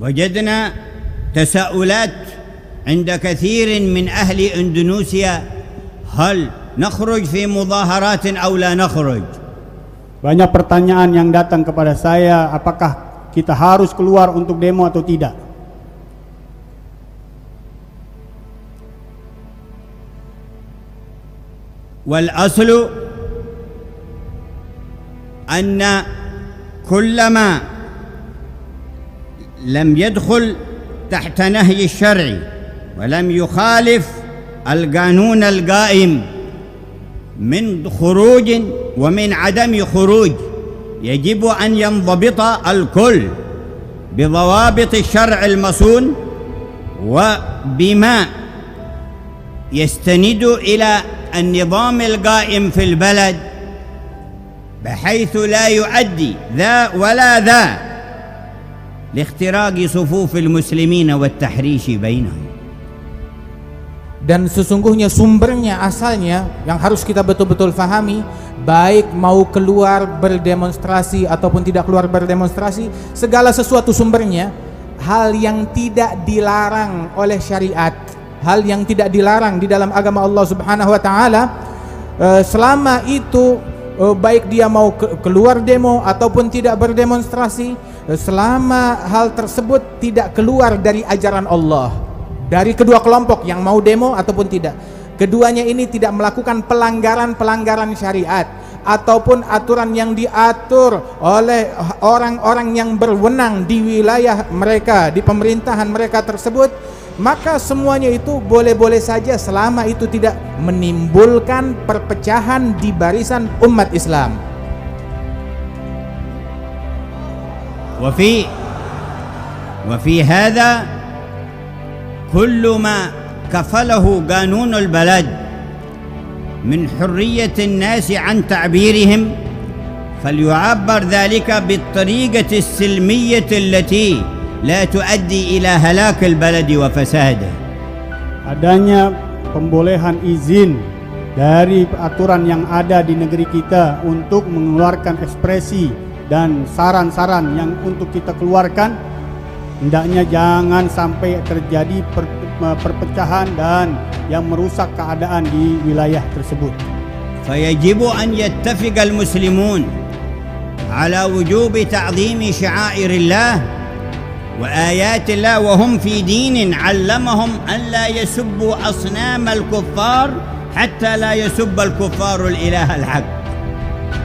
وجدنا تساؤلات عند كثير من أهل إندونيسيا هل نخرج في مظاهرات أو لا نخرج. Banyak pertanyaan yang datang kepada saya, apakah kita harus keluar untuk demo atau tidak? والأصل أن كلما لم يدخل تحت نهي الشرع ولم يخالف القانون القائم من خروج ومن عدم خروج يجب أن ينضبط الكل بضوابط الشرع المصون وبما يستند إلى النظام القائم في البلد بحيث لا يؤدي ذا ولا ذا لاختراق صفوف المسلمين والتحريش بينهم. Dan sesungguhnya sumbernya, asalnya yang harus kita betul-betul fahami, baik mau keluar berdemonstrasi ataupun tidak keluar berdemonstrasi, segala sesuatu sumbernya hal yang tidak dilarang oleh syariat, hal yang tidak dilarang di dalam agama Allah Subhanahu wa taala, selama itu baik dia mau keluar demo ataupun tidak berdemonstrasi, selama hal tersebut tidak keluar dari ajaran Allah, dari kedua kelompok yang mau demo ataupun tidak, keduanya ini tidak melakukan pelanggaran syariat ataupun aturan yang diatur oleh orang-orang yang berwenang di wilayah mereka, di pemerintahan mereka tersebut, maka semuanya itu boleh-boleh saja selama itu tidak menimbulkan perpecahan di barisan umat Islam. وفي هذا كل ما كفله قانون البلد من حرية الناس عن تعبيرهم فليعبر ذلك بالطريقة السلمية التي لا تؤدي إلى هلاك البلد وفساده. Adanya pembolehan izin dari aturan yang ada di negeri kita untuk mengeluarkan ekspresi dan saran-saran yang untuk kita keluarkan, hendaknya jangan sampai terjadi perpecahan dan yang merusak keadaan di wilayah tersebut. فيجب أن يتفق المسلمون على وجوب تعظيم شعائر الله وآيات الله وهم في دين علمهم أن لا يسبوا أصنام الكفار حتى لا يسب الكفار الإله الحق.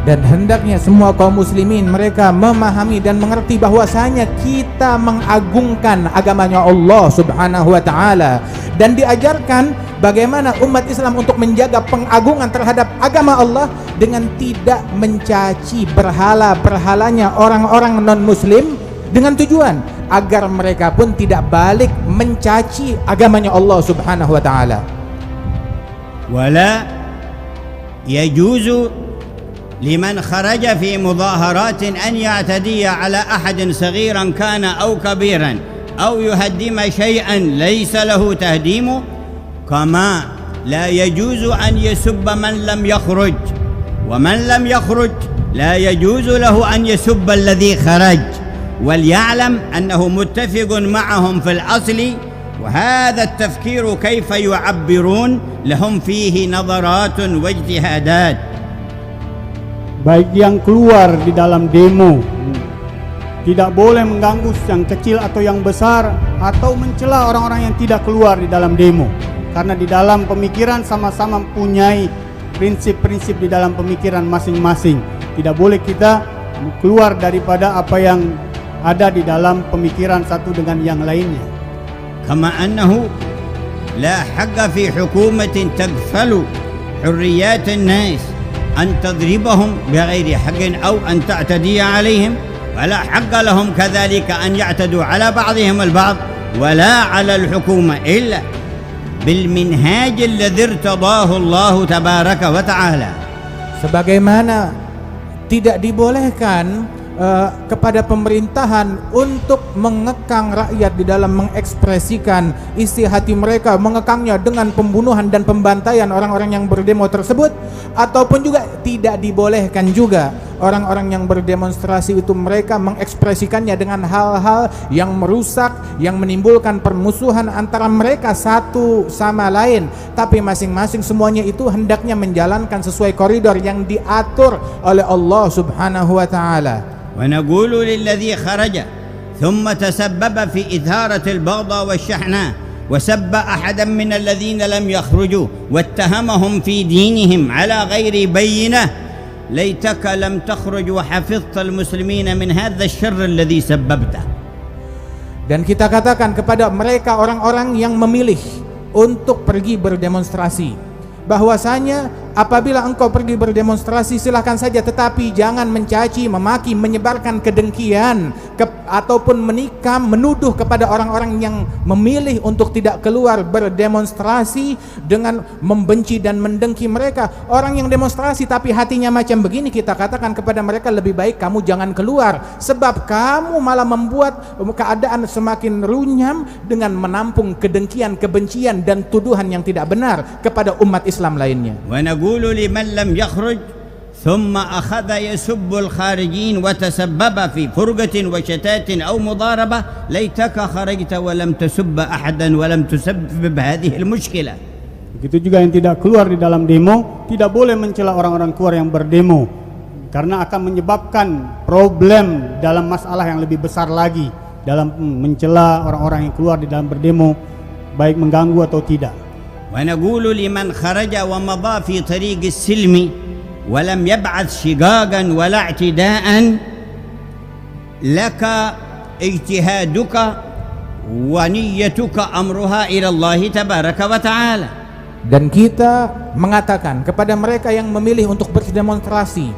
Dan hendaknya semua kaum muslimin mereka memahami dan mengerti bahwasanya kita mengagungkan agamanya Allah Subhanahu wa taala, dan diajarkan bagaimana umat Islam untuk menjaga pengagungan terhadap agama Allah dengan tidak mencaci berhala-berhalanya orang-orang non-muslim, dengan tujuan agar mereka pun tidak balik mencaci agamanya Allah Subhanahu wa taala. Wala yajuzu لمن خرج في مظاهرات أن يعتدي على أحد صغيرا كان أو كبيرا أو يهدم شيئا ليس له تهديمه، كما لا يجوز أن يسب من لم يخرج، ومن لم يخرج لا يجوز له أن يسب الذي خرج، وليعلم أنه متفق معهم في الأصل، وهذا التفكير كيف يعبرون لهم فيه نظرات واجتهادات. Baik yang keluar di dalam demo tidak boleh mengganggu yang kecil atau yang besar atau mencela orang-orang yang tidak keluar di dalam demo, karena di dalam pemikiran sama-sama mempunyai prinsip-prinsip di dalam pemikiran masing-masing. Tidak boleh kita keluar daripada apa yang ada di dalam pemikiran satu dengan yang lainnya. Kama annahu la haqqa fi hukumatin taghfalu hurriyat an-nas أن تضربهم بغير حق أو أن تعتدي عليهم، ولا حق لهم كذلك أن يعتدوا على بعضهم البعض ولا على الحكومة إلا بالمنهاج الذي ارتضاه الله تبارك وتعالى. Sebagaimana tidak dibolehkan kepada pemerintahan untuk mengekang rakyat di dalam mengekspresikan isi hati mereka, mengekangnya dengan pembunuhan dan pembantaian orang-orang yang berdemo tersebut, ataupun juga tidak dibolehkan juga orang-orang yang berdemonstrasi itu mereka mengekspresikannya dengan hal-hal yang merusak, yang menimbulkan permusuhan antara mereka satu sama lain, tapi masing-masing semuanya itu hendaknya menjalankan sesuai koridor yang diatur oleh Allah Subhanahu wa taala. ونقول للذي خرج ثم تسبب في إثارة البغضاء والشحناء وسب أحدا من الذين لم يخرجوا واتهمهم في دينهم على غير بينة ليتك لم تخرج وحفظت المسلمين من هذا الشر الذي سببته. Dan kita katakan kepada mereka orang-orang yang memilih untuk pergi berdemonstrasi, bahwasanya apabila engkau pergi berdemonstrasi silahkan saja, tetapi jangan mencaci, memaki, menyebarkan kedengkian ataupun menikam, menuduh kepada orang-orang yang memilih untuk tidak keluar berdemonstrasi dengan membenci dan mendengki mereka. Orang yang demonstrasi tapi hatinya macam begini, kita katakan kepada mereka lebih baik kamu jangan keluar, sebab kamu malah membuat keadaan semakin runyam dengan menampung kedengkian, kebencian dan tuduhan yang tidak benar kepada umat Islam lainnya. ونقول لمن لم يخرج ثم أخذ يسب الخارجين وتسبب في فرقة وشتات أو مضاربة ليتك خرجت ولم تسب أحدا ولم تسبب هذه المشكلة. Begitu juga yang tidak keluar di dalam demo, tidak boleh mencela orang-orang keluar yang berdemo, karena akan menyebabkan problem dalam masalah yang lebih besar lagi, dalam mencela orang-orang yang keluar di dalam berdemo, baik mengganggu atau tidak. ونقول لمن خرج ومضى في طريق السلم ولم يبعث شقاقا ولا اعتداء لك اجتهادك ونيتك أمرها إلى الله تبارك وتعالى. Dan kita mengatakan kepada mereka yang memilih untuk berdemonstrasi,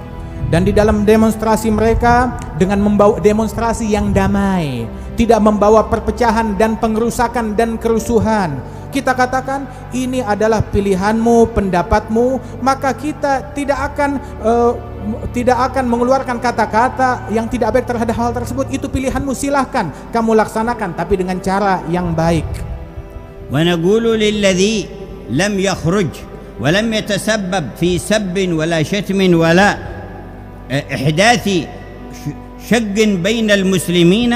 dan di dalam demonstrasi mereka dengan membawa demonstrasi yang damai, tidak membawa perpecahan dan pengerusakan dan kerusuhan, kita katakan ini adalah pilihanmu, pendapatmu, maka kita tidak akan mengeluarkan kata-kata yang tidak baik terhadap hal tersebut. Itu pilihanmu, silahkan kamu laksanakan, tapi dengan cara yang baik. ونقول للذي لم يخرج ولم يتسبب في سب ولا شتم ولا إحداث شق بين المسلمين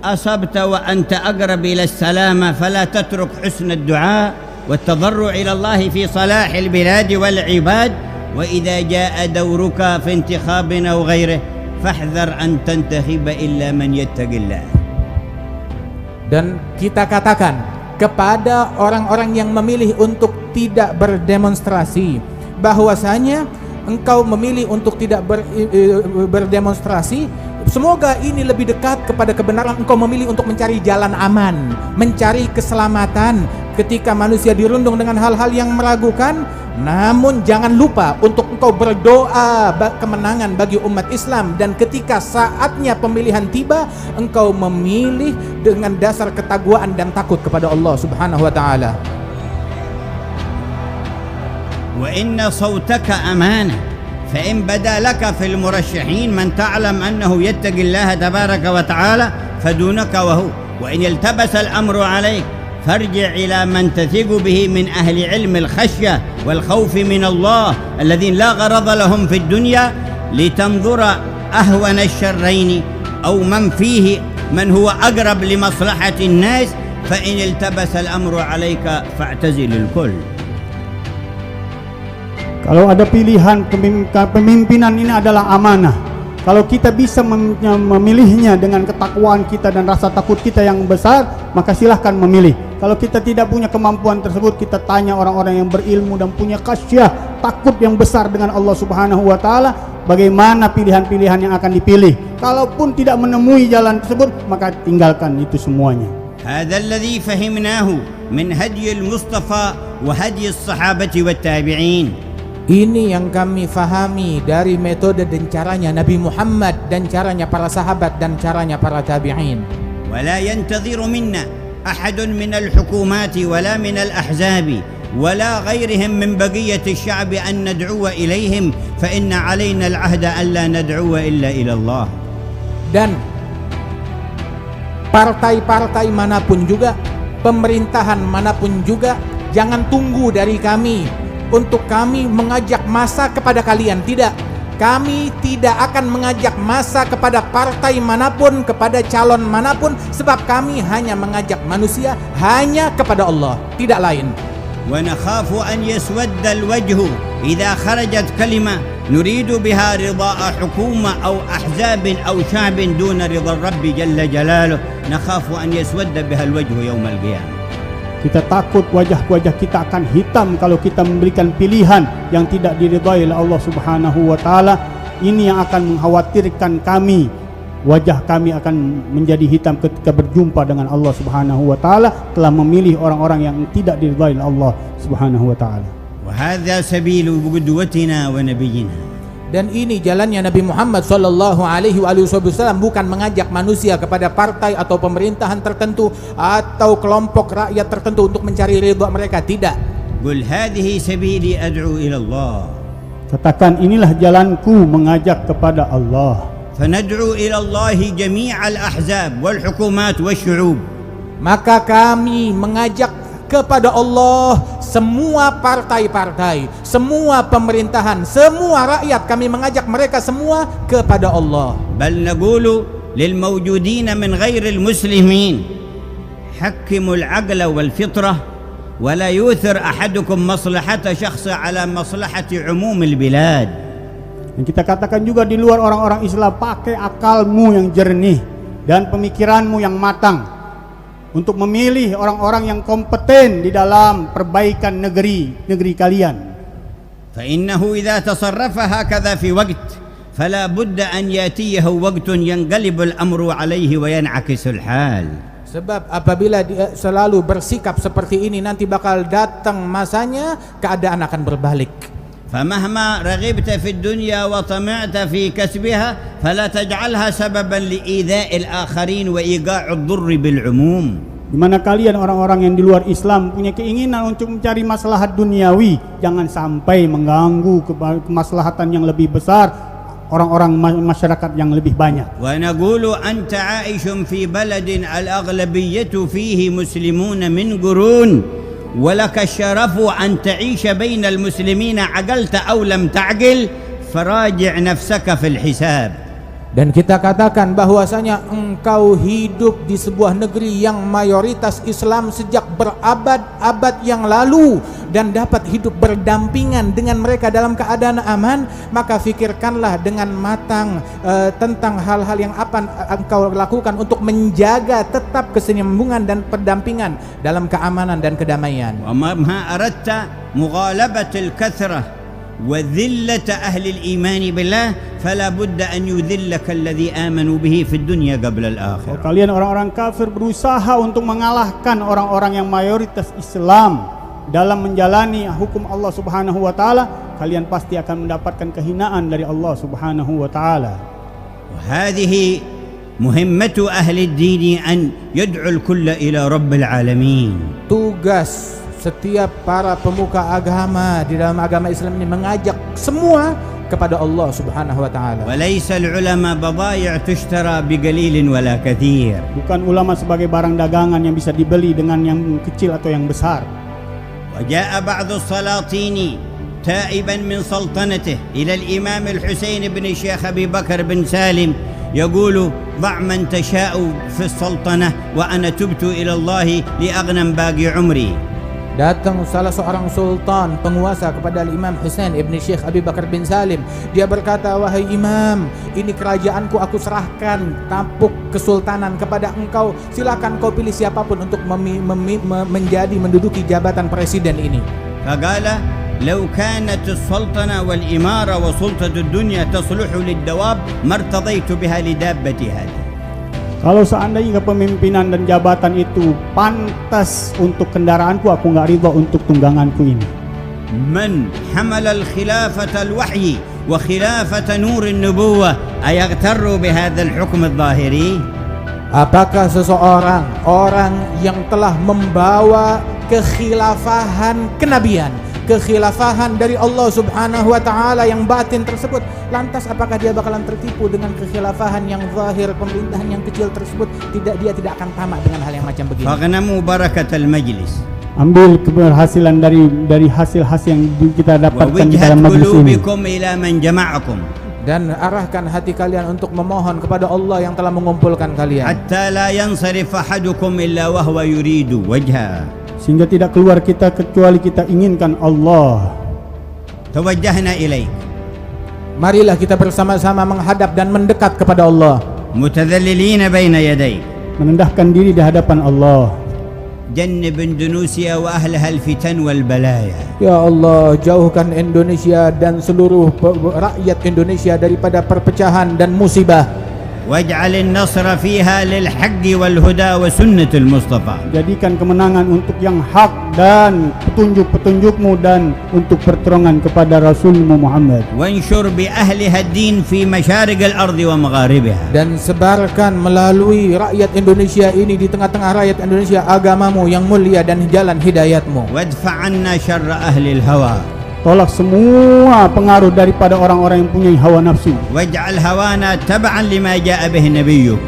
أصبت وأنت أقرب إلى السلامة، فلا تترك حسن الدعاء والتضرع إلى الله في صلاح البلاد والعباد، وإذا جاء دورك في انتخاب أو غيره فاحذر أن تنتخب إلا من يتق الله. Dan kita katakan kepada orang-orang yang memilih untuk tidak berdemonstrasi, bahwasanya engkau memilih untuk tidak berdemonstrasi, semoga ini lebih dekat kepada kebenaran. Engkau memilih untuk mencari jalan aman, mencari keselamatan ketika manusia dirundung dengan hal-hal yang meragukan. Namun jangan lupa untuk engkau berdoa kemenangan bagi umat Islam, dan ketika saatnya pemilihan tiba, engkau memilih dengan dasar ketakwaan dan takut kepada Allah Subhanahu wa taala. وإن صوتك أمانة، فإن بدا لك في المرشحين من تعلم أنه يتقي الله تبارك وتعالى فدونك وهو، وإن التبس الأمر عليك فارجع إلى من تثق به من أهل علم الخشية والخوف من الله الذين لا غرض لهم في الدنيا لتنظر أهون الشرين أو من فيه من هو أقرب لمصلحة الناس، فإن التبس الأمر عليك فاعتزل الكل. Kalau ada pilihan pemimpinan ini adalah amanah. Kalau kita bisa memilihnya dengan ketakwaan kita dan rasa takut kita yang besar, maka silahkan memilih. Kalau kita tidak punya kemampuan tersebut, kita tanya orang-orang yang berilmu dan punya khasyah, takut yang besar dengan Allah Subhanahu wa taala, bagaimana pilihan-pilihan yang akan dipilih. Kalaupun tidak menemui jalan tersebut, maka tinggalkan itu semuanya. هذا الذي فهمناه من هدي المصطفى وهدي الصحابة والتابعين. Ini yang kami fahami dari metode dan caranya Nabi Muhammad, dan caranya para sahabat, dan caranya para tabi'in. ولا ينتظر منا أحد من الحكومات ولا من الأحزاب ولا غيرهم من بقية الشعب أن ندعو إليهم، فإن علينا العهد ألا ندعو إلا إلى الله. Dan partai-partai manapun juga, pemerintahan manapun juga, jangan tunggu dari kami untuk kami mengajak massa kepada kalian. Tidak, Kami tidak akan mengajak massa kepada partai manapun, kepada calon manapun, sebab kami hanya mengajak manusia hanya kepada Allah, tidak lain. ونخاف أن يسود الوجه إذا خرجت كلمة نريد بها رضاء حكومة أو أحزاب أو شعب دون رضا الرب جل جلاله نخاف أن يسود بها الوجه يوم القيامة. Kita takut wajah-wajah kita akan hitam kalau kita memberikan pilihan yang tidak diridhai oleh Allah Subhanahu wa taala. Ini yang akan mengkhawatirkan kami. Wajah kami akan menjadi hitam ketika berjumpa dengan Allah Subhanahu wa taala, telah memilih orang-orang yang tidak diridhai oleh Allah Subhanahu wa taala. وهذا سبيل قدوتنا ونبينا. Dan ini jalannya Nabi Muhammad sallallahu alaihi wasallam, bukan mengajak manusia kepada partai atau pemerintahan tertentu atau kelompok rakyat tertentu untuk mencari ridha mereka, tidak. قل هذه سبيلي أدعو إلى الله. Katakan, inilah jalanku mengajak kepada Allah. فندعو إلى الله جميع الأحزاب والحكومات والشعوب. Maka kami mengajak kepada Allah semua partai-partai, semua pemerintahan, semua rakyat, kami mengajak mereka semua kepada Allah. بل نقول للموجودين من غير المسلمين حكموا العقل والفطرة ولا يؤثر أحدكم مصلحة شخص على مصلحة عموم البلاد. Dan kita katakan juga di luar orang-orang Islam, pakai akalmu yang jernih dan pemikiranmu yang matang untuk memilih orang-orang yang kompeten di dalam perbaikan negeri kalian. فإنه إذا تصرف هكذا في وقت فلا بد أن يأتيه وقت ينقلب الأمر عليه وينعكس الحال. Sebab apabila dia selalu bersikap seperti ini, nanti bakal datang masanya keadaan akan berbalik. فمهما رغبت في الدنيا وطمعت في كسبها فلا تجعلها سببا لإيذاء الآخرين وإيقاع الضر بالعموم. Di mana kalian orang-orang yang di luar Islam punya keinginan untuk mencari maslahat duniawi, jangan sampai mengganggu kemaslahatan yang lebih besar orang-orang masyarakat yang lebih banyak. ونقول أنت عائش في بلد الأغلبية فيه مسلمون من قرون ولك الشرف أن تعيش بين المسلمين عقلت أو لم تعقل فراجع نفسك في الحساب. Dan kita katakan bahwasanya engkau hidup di sebuah negeri yang mayoritas Islam sejak berabad-abad yang lalu dan dapat hidup berdampingan dengan mereka dalam keadaan aman, maka fikirkanlah dengan matang tentang hal-hal yang apa engkau lakukan untuk menjaga tetap kesenyambungan dan pendampingan dalam keamanan dan kedamaian. وما أردت مغالبة الكثرة وذلة أهل الإيمان بالله فلا بد أن يذلك الذي آمنوا به في الدنيا قبل الآخرة. Kalau kalian orang-orang kafir berusaha untuk mengalahkan orang-orang yang mayoritas Islam dalam menjalani hukum Allah Subhanahu wa taala, kalian pasti akan mendapatkan kehinaan dari Allah Subhanahu wa taala. وهذه مهمة أهل الدين أن يدعو الكل إلى رب العالمين. Tugas setiap para pemuka agama di dalam agama Islam ini mengajak semua kepada Allah Subhanahu wa taala. وليس العلماء بضائع تشترى بقليل ولا كثير. Bukan ulama sebagai barang dagangan yang bisa dibeli dengan yang kecil atau yang besar. وجاء بعض السلاطين تائبا من سلطنته إلى الإمام الحسين بن الشيخ أبي بكر بن سالم يقول ضع من تشاء في السلطنة وأنا تبت إلى الله لأغنم باقي عمري. Datang salah seorang sultan penguasa kepada Imam Husain ibn Syekh Abi Bakar bin Salim. Dia berkata, wahai imam, ini kerajaanku, aku serahkan tampuk kesultanan kepada engkau. Silakan kau pilih siapapun untuk menduduki jabatan presiden ini. فقال لو كانت السلطنة والإمارة وسلطة الدنيا تصلح للدواب ما ارتضيت بها لدابتي هذه. Kalau seandainya kepemimpinan dan jabatan itu pantas untuk kendaraanku, aku nggak ridha untuk tungganganku ini. من حمل الخلافة الوحي وخلافة نور النبوة أيغتر بهذا الحكم الظاهري؟ Apakah seseorang orang yang telah membawa kekhilafahan kenabian, kekhilafahan dari Allah Subhanahu wa taala yang batin tersebut, lantas apakah dia bakalan tertipu dengan kekhilafahan yang zahir, pemerintahan yang kecil tersebut? Dia tidak akan tamak dengan hal yang macam begini. فاغنموا بركة المجلس. Ambil keberhasilan dari hasil-hasil yang kita dapatkan di dalam ووجهة majlis ini. قلوبكم إلى من جمعكم. dan arahkan hati kalian untuk memohon kepada Allah yang telah mengumpulkan kalian. حتى لا ينصرف أحدكم إلا وهو يريد وجهه. Sehingga tidak keluar kita kecuali kita inginkan Allah. توجهنا إليك Marilah kita bersama-sama menghadap dan mendekat kepada Allah, متذللين بين يديك. Menendahkan diri di hadapan Allah. جنب إندونيسيا وأهلها الفتن والبلايا. Ya Allah, jauhkan Indonesia dan seluruh rakyat Indonesia daripada perpecahan dan musibah. واجعل النصر فيها للحق والهدى وسنة المصطفى. Jadikan kemenangan untuk yang hak dan petunjuk-petunjukmu dan untuk pertolongan kepada Rasulmu Muhammad. وانشر بأهلها الدين في مشارق الأرض ومغاربها. Dan sebarkan melalui rakyat Indonesia ini, di tengah-tengah rakyat Indonesia, agamamu yang mulia dan jalan hidayatmu. وادفع عنا شر أهل الهوى. Tolak semua pengaruh daripada orang-orang yang punya hawa nafsu. واجعل هوانا تبعا لما جاء به نبيك.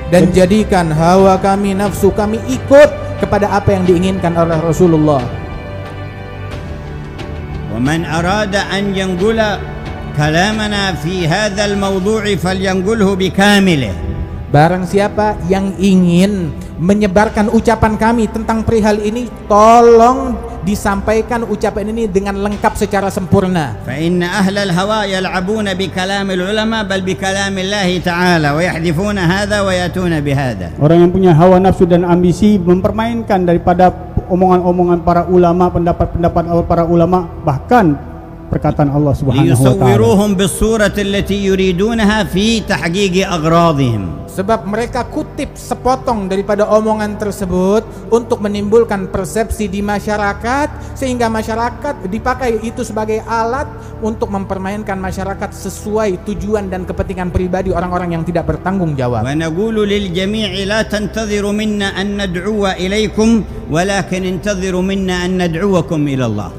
Dan jadikan hawa kami, nafsu kami ikut kepada apa yang diinginkan oleh Rasulullah. ومن أراد أن ينقل كلامنا في هذا الموضوع فلينقله بكامله. Barang siapa yang ingin menyebarkan ucapan kami tentang perihal ini, tolong disampaikan ucapan ini dengan lengkap secara sempurna. فإن أهل الهوى يلعبون بكلام العلماء بل بكلام الله تعالى ويحذفون هذا ويأتون بهذا. Orang yang punya hawa nafsu dan ambisi mempermainkan daripada omongan-omongan para ulama, pendapat-pendapat para ulama, bahkan perkataan Allah Subhanahu wa taala. ليصوروهم بالصورة التي يريدونها في تحقيق أغراضهم. Sebab mereka kutip sepotong daripada omongan tersebut untuk menimbulkan persepsi di masyarakat, sehingga masyarakat dipakai itu sebagai alat untuk mempermainkan masyarakat sesuai tujuan dan kepentingan pribadi orang-orang yang tidak bertanggung jawab. ونقول للجميع لا تنتظروا منا أن ندعو إليكم ولكن انتظروا منا أن ندعوكم إلى الله.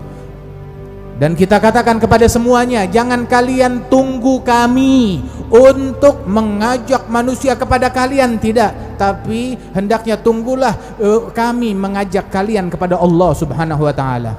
Dan kita katakan kepada semuanya, jangan kalian tunggu kami untuk mengajak manusia kepada kalian, tidak, tapi hendaknya tunggulah kami mengajak kalian kepada Allah Subhanahu wa taala.